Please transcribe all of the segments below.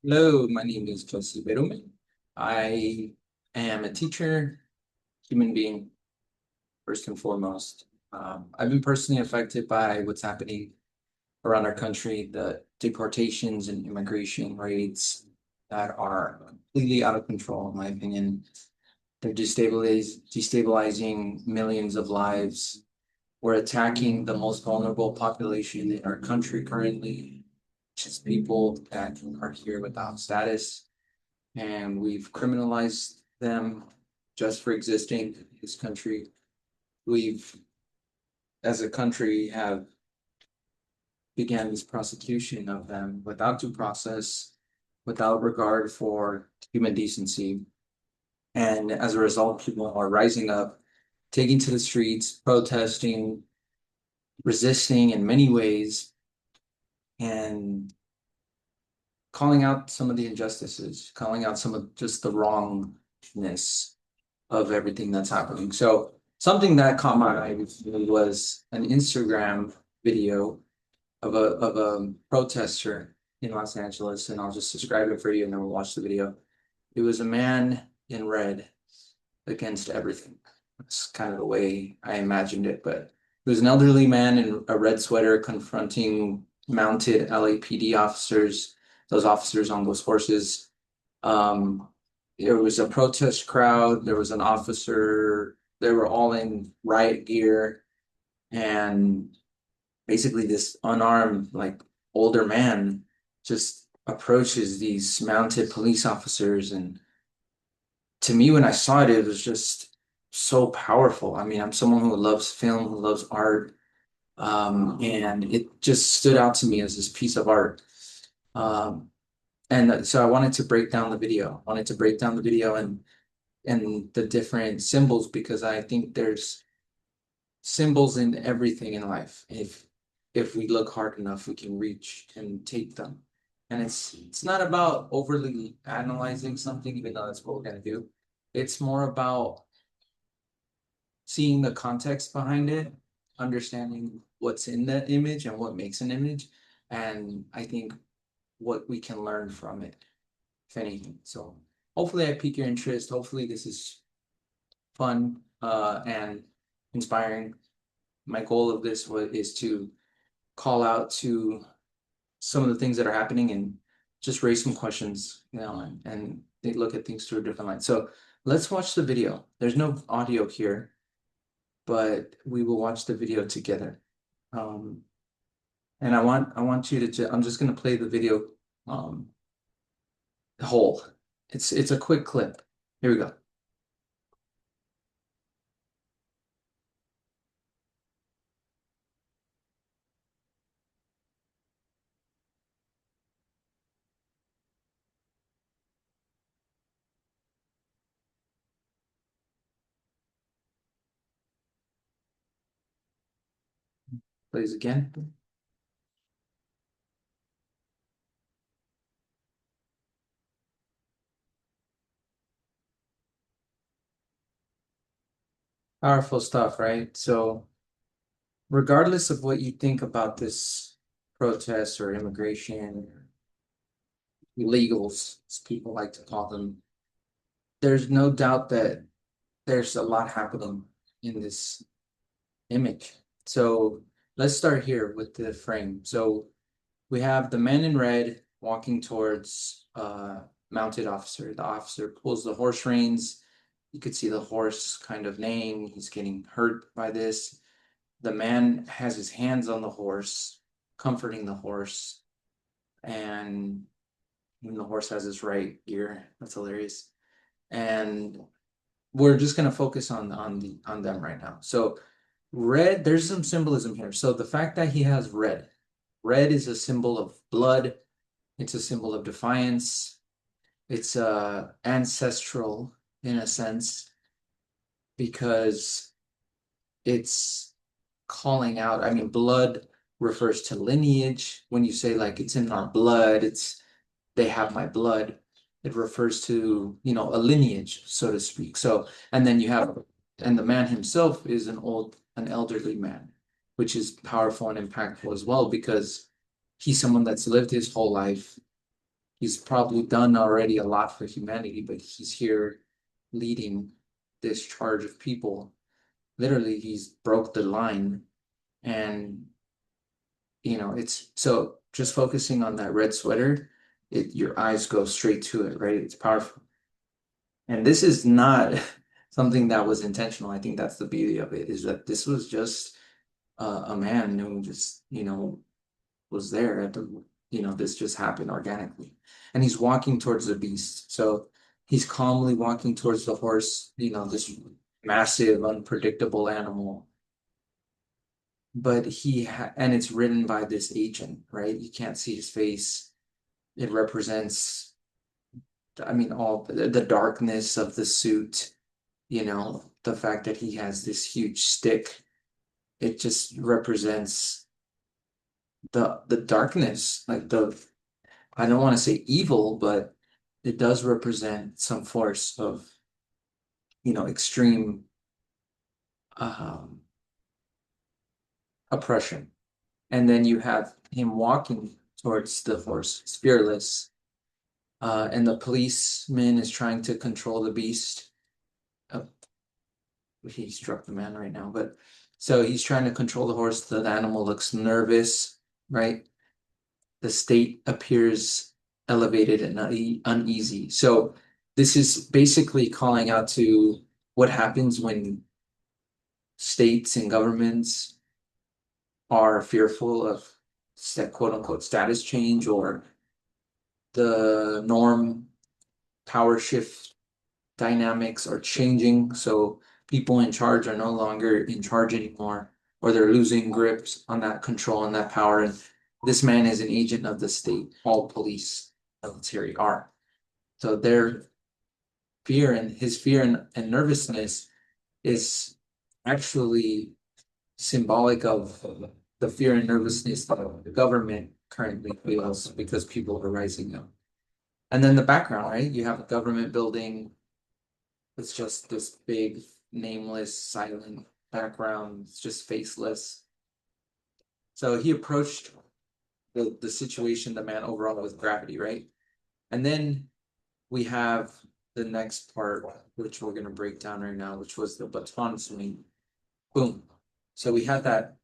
Hello, my name is Jose Berumen. I am a teacher, human being, first and foremost. I've been personally affected by what's happening around our country, the deportations and immigration rates that are completely out of control, in my opinion. They're destabilizing millions of lives. We're attacking the most vulnerable population in our country currently, which is people that are here without status, and we've criminalized them just for existing in this country. We've, as a country, have began this prosecution of them without due process, without regard for human decency. And as a result, people are rising up, taking to the streets, protesting, resisting in many ways, and calling out some of the injustices, calling out some of just the wrongness of everything that's happening. So something that caught my eye recently was an Instagram video of a protester in Los Angeles, and I'll just describe it for you, and then we'll watch the video. It was a man in red against everything. That's kind of the way I imagined it, but it was an elderly man in a red sweater confronting mounted LAPD officers, those officers on those horses. Um, there was a protest crowd, there was an officer, they were all in riot gear, and basically this unarmed, like older man just approaches these mounted police officers. And to me, when I saw it, it was just so powerful. I mean, I'm someone who loves film, who loves art, and it just stood out to me as this piece of art. Um, and so I wanted to break down the video. I wanted to break down the video and the different symbols, because I think there's symbols in everything in life. If we look hard enough, we can reach and take them. And it's not about overly analyzing something, even though that's what we're gonna do. It's more about seeing the context behind it, understanding what's in that image and what makes an image, and I think what we can learn from it, if anything. So hopefully I pique your interest. Hopefully this is fun and inspiring. My goal of this is to call out to some of the things that are happening and just raise some questions, and they look at things through a different light. So let's watch the video. There's no audio here, but we will watch the video together. Um, and I want you to I'm just gonna play the video um whole. It's a quick clip. Here we go. Plays again. Powerful stuff, right? So regardless of what you think about this protest or immigration, illegals, as people like to call them, there's no doubt that there's a lot happening in this image. So let's start here with the frame. So we have the man in red walking towards mounted officer. The officer pulls the horse reins. You could see the horse kind of neighing. He's getting hurt by this. The man has his hands on the horse, comforting the horse, and the horse has his right ear. That's hilarious. And we're just gonna focus on them right now. So red, there's some symbolism here. So the fact that he has red, red is a symbol of blood. It's a symbol of defiance. It's ancestral in a sense, because it's calling out. I mean, blood refers to lineage. When you say like it's in our blood, it's they have my blood. It refers to, a lineage, so to speak. So, and then you have, and the man himself is an elderly man, which is powerful and impactful as well, because he's someone that's lived his whole life He's probably done already a lot for humanity, but he's here leading this charge of people. Literally, he's broke the line, and it's so just focusing on that red sweater, your eyes go straight to it, right? It's powerful. And this is not something that was intentional. I think that's the beauty of it, is that this was just a man who just, was there at this just happened organically. And he's walking towards the beast. So he's calmly walking towards the horse, this massive, unpredictable animal. But and it's ridden by this agent, right? You can't see his face. It represents, I mean, all the darkness of the suit, the fact that he has this huge stick. It just represents the darkness, like I don't want to say evil, but it does represent some force of, extreme um, oppression. And then you have him walking towards the horse, fearless. And the policeman is trying to control the beast. Oh, he struck the man right now, but so he's trying to control the horse. The animal looks nervous, right? The state appears elevated and uneasy. So this is basically calling out to what happens when states and governments are fearful of quote unquote status change, or the norm power shift dynamics are changing. So people in charge are no longer in charge anymore, or they're losing grips on that control and that power. And this man is an agent of the state. All police, military are. So their fear and his fear and nervousness is actually symbolic of the fear and nervousness that the government currently feels because people are rising up. And then the background, right? You have a government building. It's just this big, nameless, silent background. It's just faceless. So he approached the situation, the man overall, with gravity, right? And then we have the next part, which we're going to break down right now, which was the baton swing. Boom. So we had that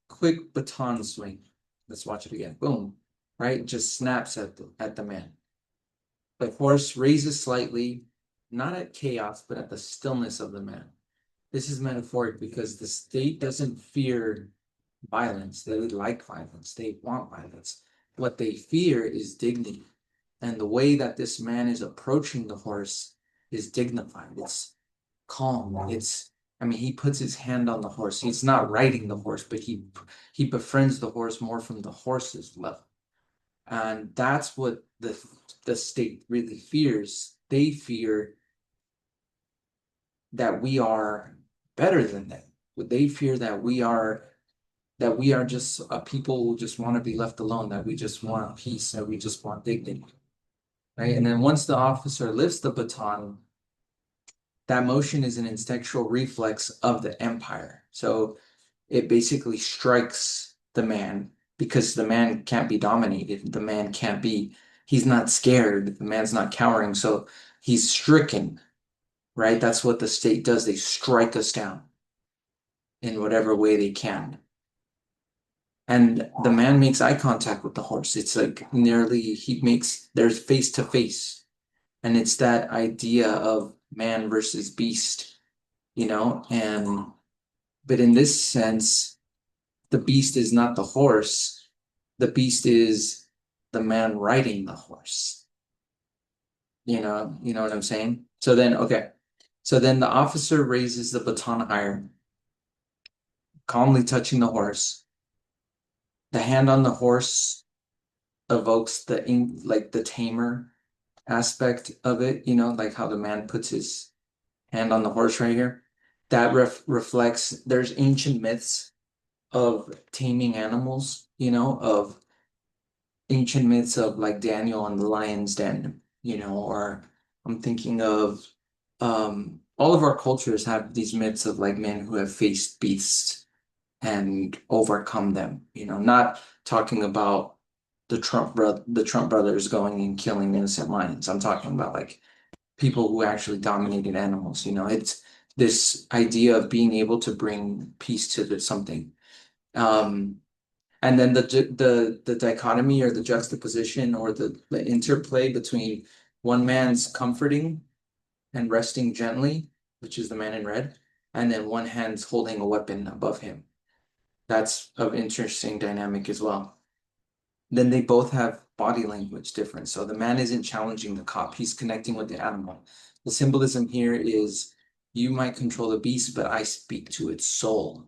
quick baton swing. Let's watch it again. Boom. Right? Just snaps at the man. The horse raises slightly, not at chaos, but at the stillness of the man. This is metaphoric because the state doesn't fear violence. They like violence. They want violence. What they fear is dignity. And the way that this man is approaching the horse is dignified. It's calm. I mean, he puts his hand on the horse. He's not riding the horse, but he befriends the horse more from the horse's level. And that's what the state really fears. They fear that we are better than them. They fear that we are just a people who just want to be left alone, that we just want peace, that we just want dignity. Right. And then once the officer lifts the baton, that motion is an instinctual reflex of the empire. So it basically strikes the man because the man can't be dominated. The man can't be, he's not scared. The man's not cowering. So he's stricken, right? That's what the state does. They strike us down in whatever way they can. And the man makes eye contact with the horse. It's like there's face to face. And it's that idea of man versus beast, but in this sense, the beast is not the horse. The beast is the man riding the horse. You know what I'm saying? So then, okay. So then the officer raises the baton higher, calmly touching the horse. The hand on the horse evokes the tamer aspect of it, like how the man puts his hand on the horse right here. That reflects, there's ancient myths of taming animals, of ancient myths of like Daniel and the lion's den, or I'm thinking of all of our cultures have these myths of like men who have faced beasts and overcome them, not talking about the Trump brothers going and killing innocent lions. I'm talking about like people who actually dominated animals. It's this idea of being able to bring peace to something. Um, and then the dichotomy or the juxtaposition or the interplay between one man's comforting and resting gently, which is the man in red, and then one hand's holding a weapon above him. That's of interesting dynamic as well. Then they both have body language difference. So the man isn't challenging the cop, he's connecting with the animal. The symbolism here is you might control the beast, but I speak to its soul.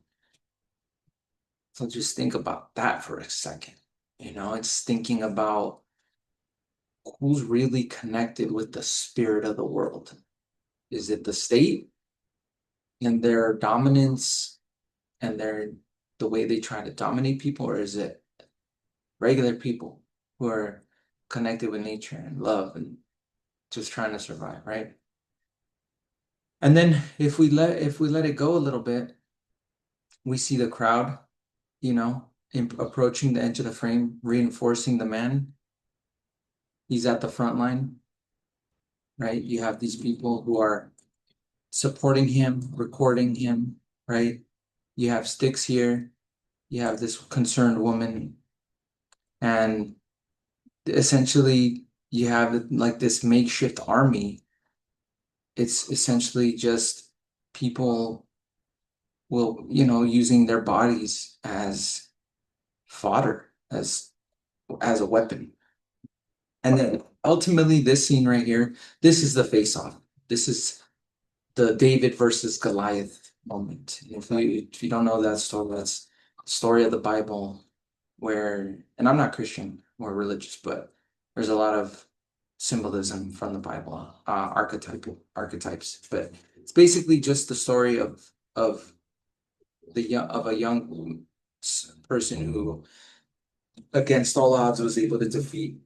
So just think about that for a second. It's thinking about who's really connected with the spirit of the world. Is it the state and their dominance and the way they try to dominate people, or is it regular people who are connected with nature and love and just trying to survive, right? And then if we let it go a little bit, we see the crowd, approaching the edge of the frame, reinforcing the man. He's at the front line, right? You have these people who are supporting him, recording him, right? You have sticks here. You have this concerned woman, and essentially you have like this makeshift army. It's essentially just people using their bodies as fodder, as a weapon. And then ultimately this scene right here, this is the face-off. This is the David versus Goliath moment. If you don't know that story, that's the story of the Bible where, and I'm not Christian or religious, but there's a lot of symbolism from the Bible, archetypes. But it's basically just the story of a young person who, against all odds, was able to defeat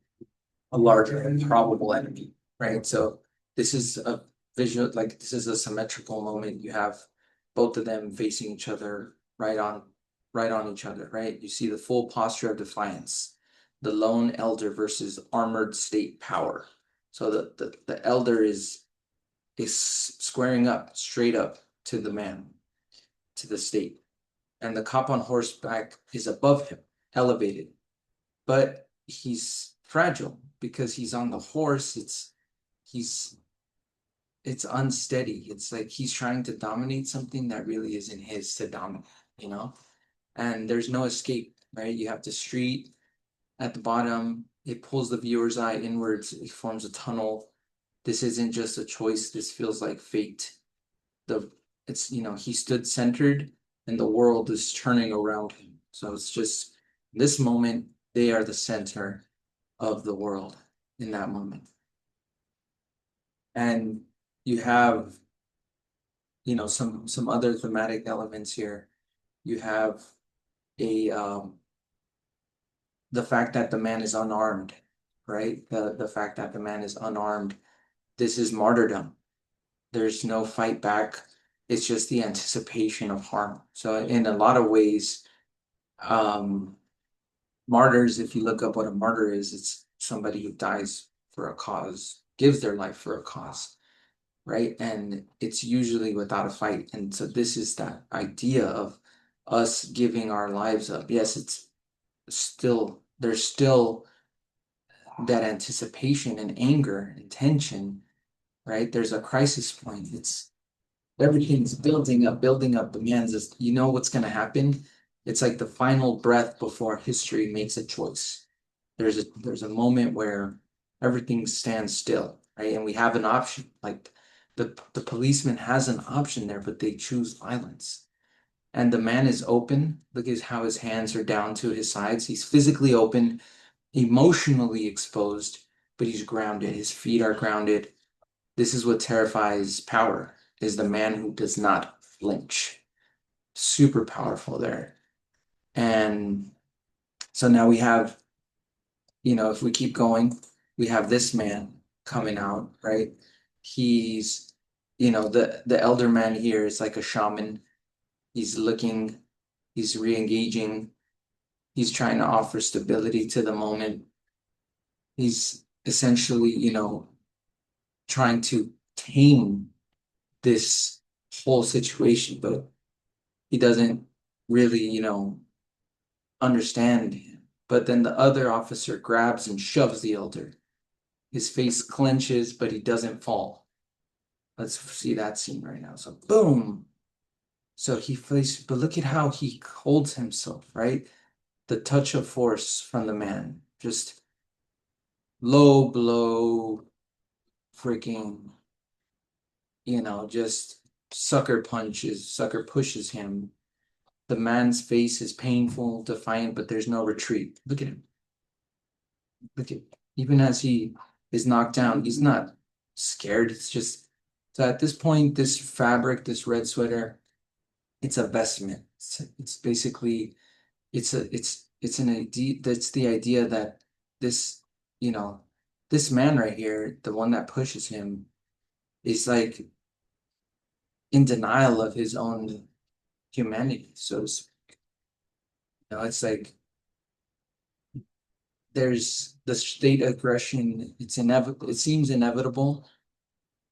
a larger and probable enemy, right? So this is a visual, like this is a symmetrical moment. You have both of them facing each other right on each other, right? You see the full posture of defiance, the lone elder versus armored state power. So the elder is squaring up straight up to the man, to the state. And the cop on horseback is above him, elevated. But he's fragile because he's on the horse. He's it's unsteady. It's like he's trying to dominate something that really isn't his to dominate, you know? And there's no escape, right? You have the street at the bottom. It pulls the viewer's eye inwards. It forms a tunnel. This isn't just a choice. This feels like fate. He stood centered and the world is turning around him. So it's just this moment, they are the center of the world in that moment. And you have, some other thematic elements here. You have a the fact that the man is unarmed, right? The fact that the man is unarmed. This is martyrdom. There's no fight back. It's just the anticipation of harm. So in a lot of ways, martyrs, if you look up what a martyr is, it's somebody who dies for a cause, gives their life for a cause, right? And it's usually without a fight. And so this is that idea of us giving our lives up. Yes, there's still that anticipation and anger and tension, right? There's a crisis point. Everything's building up. The man's just, you know what's gonna happen? It's like the final breath before history makes a choice. There's a moment where everything stands still, right? And we have an option. Like the policeman has an option there, but they choose violence. And the man is open. Look at how his hands are down to his sides. He's physically open, emotionally exposed, but he's grounded. His feet are grounded. This is what terrifies power, is the man who does not flinch. Super powerful there. And so now we have, if we keep going, we have this man coming out, right? He's, the elder man here is like a shaman. He's looking, he's re-engaging, he's trying to offer stability to the moment. He's essentially, trying to tame this whole situation, but he doesn't really, understand him. But then the other officer grabs and shoves the elder. His face clenches, but he doesn't fall. Let's see that scene right now. So boom. So he face, but look at how he holds himself, right? The touch of force from the man. Just low blow, freaking, just sucker pushes him. The man's face is painful, defiant, but there's no retreat. Look at him. Look at even as he is knocked down, he's not scared. It's just so at this point, this fabric, this red sweater, it's a vestment. It's basically it's an idea that's the idea that this, you know, this man right here, the one that pushes him, is like in denial of his own humanity. So to speak. It's like there's the state aggression, it's inevitable, it seems inevitable.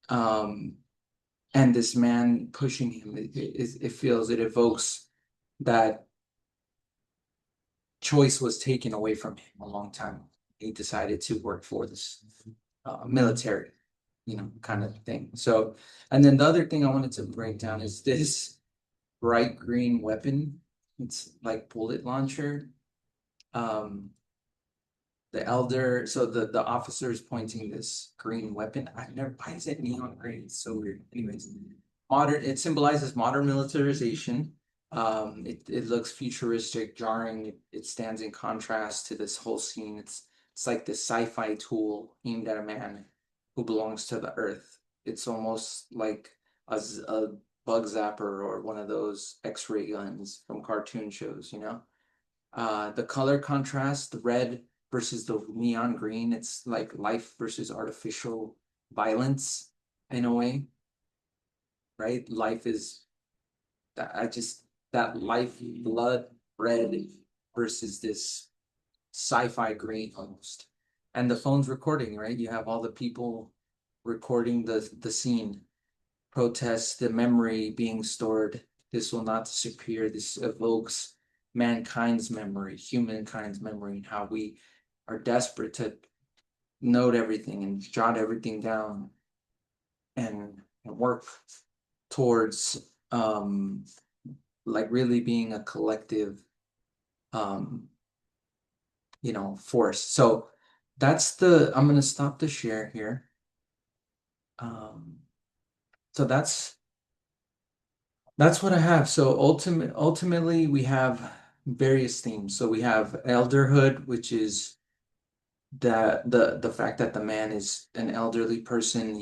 Um, and this man pushing him, it evokes that choice was taken away from him a long time. He decided to work for this military, kind of thing. So, and then the other thing I wanted to break down is this bright green weapon. It's like bullet launcher. Um, the elder, so the officer is pointing this green weapon. I've never, why is it neon green? It's so weird. Anyways, it symbolizes modern militarization. It looks futuristic, jarring. It stands in contrast to this whole scene. It's like this sci-fi tool aimed at a man who belongs to the earth. It's almost like a bug zapper or one of those X-ray guns from cartoon shows, the color contrast, the red versus the neon green, it's like life versus artificial violence in a way, right? Life is that I just that life blood red versus this sci-fi green almost. And the phone's recording, right? You have all the people recording the scene, protests, the memory being stored. This will not disappear. This evokes mankind's memory, humankind's memory, and how we are desperate to note everything and jot everything down and work towards like really being a collective um force. So I'm gonna stop the share here. Um so that's what I have. So ultimately we have various themes. So we have elderhood, which is the fact that the man is an elderly person.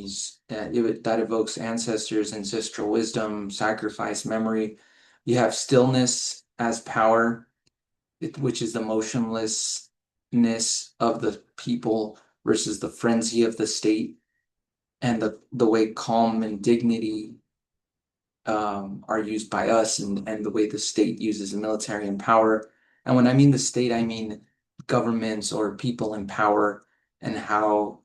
That evokes ancestors, ancestral wisdom, sacrifice, memory. You have stillness as power, which is the motionlessness of the people versus the frenzy of the state, and the way calm and dignity are used by us, and the way the state uses the military and power. And when I mean the state, I mean governments or people in power, and how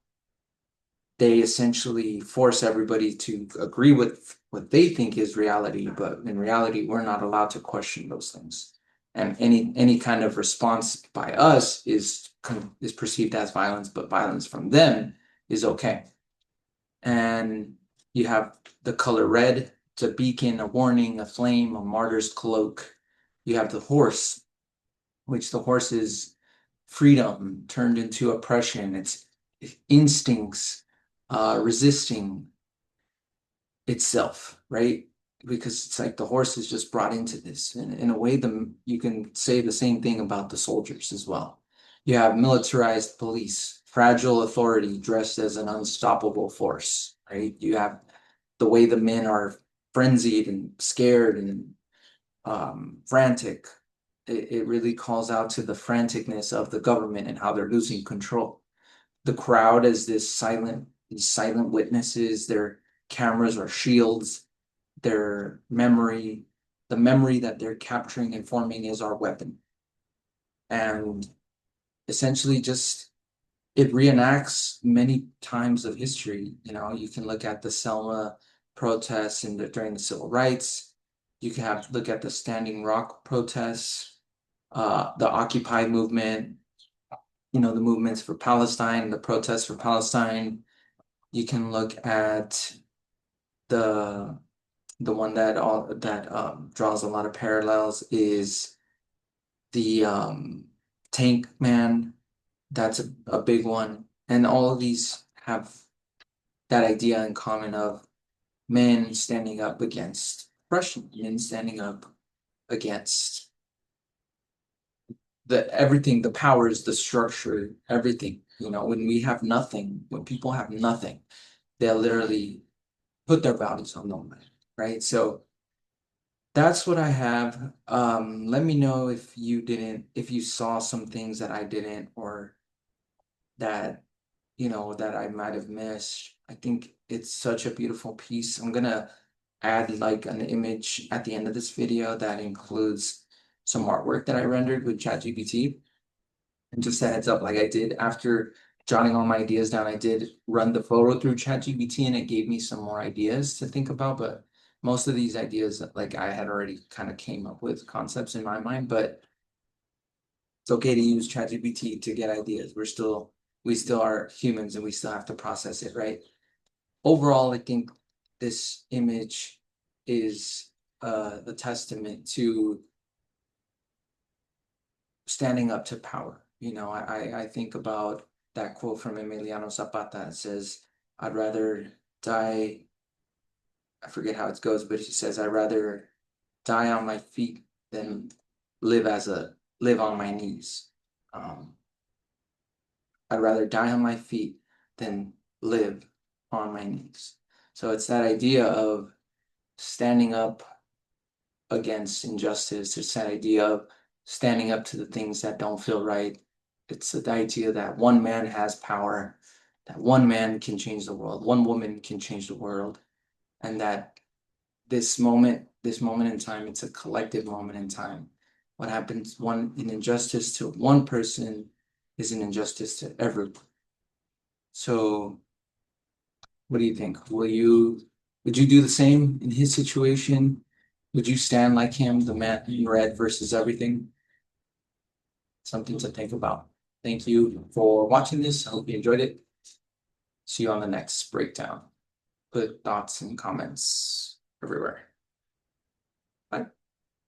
they essentially force everybody to agree with what they think is reality, but in reality, we're not allowed to question those things. And any kind of response by us is perceived as violence, but violence from them is okay. And you have the color red, it's a beacon, a warning, a flame, a martyr's cloak. You have the horse, which the horse is freedom turned into oppression. It's instincts resisting itself, right? Because it's like the horse is just brought into this. And in a way, you can say the same thing about the soldiers as well. You have militarized police, fragile authority dressed as an unstoppable force, right? You have the way the men are frenzied and scared and frantic. It really calls out to the franticness of the government and how they're losing control. The crowd as these silent witnesses, their cameras are shields, their memory, the memory that they're capturing and forming is our weapon. And essentially just it reenacts many times of history. You know, you can look at the Selma protests during the civil rights. You can look at the Standing Rock protests, the Occupy movement, you know, the movements for Palestine, the protests for Palestine. You can look at the the one that draws a lot of parallels is the Tank Man. That's a big one. And all of these have that idea in common of men standing up against oppression, men standing up against everything, the powers, the structure, everything. You know, when we have nothing, when people have nothing, they'll literally put their bodies on the line, right? So that's what I have. Let me know if if you saw some things that I didn't, or that, you know, that I might have missed. I think it's such a beautiful piece. I'm gonna add like an image at the end of this video that includes some artwork that I rendered with ChatGPT. And just a heads up, like I did after jotting all my ideas down, I did run the photo through ChatGPT and it gave me some more ideas to think about. But most of these ideas, like I had already kind of came up with concepts in my mind, but it's okay to use ChatGPT to get ideas. We still are humans and we still have to process it, right? Overall, I think this image is a testament to standing up to power. You know, I think about that quote from Emiliano Zapata that says, I'd rather die, I forget how it goes, but he says, I'd rather die on my feet than live on my knees. Um, I'd rather die on my feet than live on my knees. So it's that idea of standing up against injustice. It's that idea of standing up to the things that don't feel right. It's the idea that one man has power, that one man can change the world, one woman can change the world, and that this moment in time, it's a collective moment in time. What happens an injustice to one person is an injustice to everyone. So what do you think? Would you do the same in his situation? Would you stand like him, the man in red versus everything? Something to think about. Thank you for watching this. I hope you enjoyed it. See you on the next breakdown. Put thoughts and comments everywhere. Bye.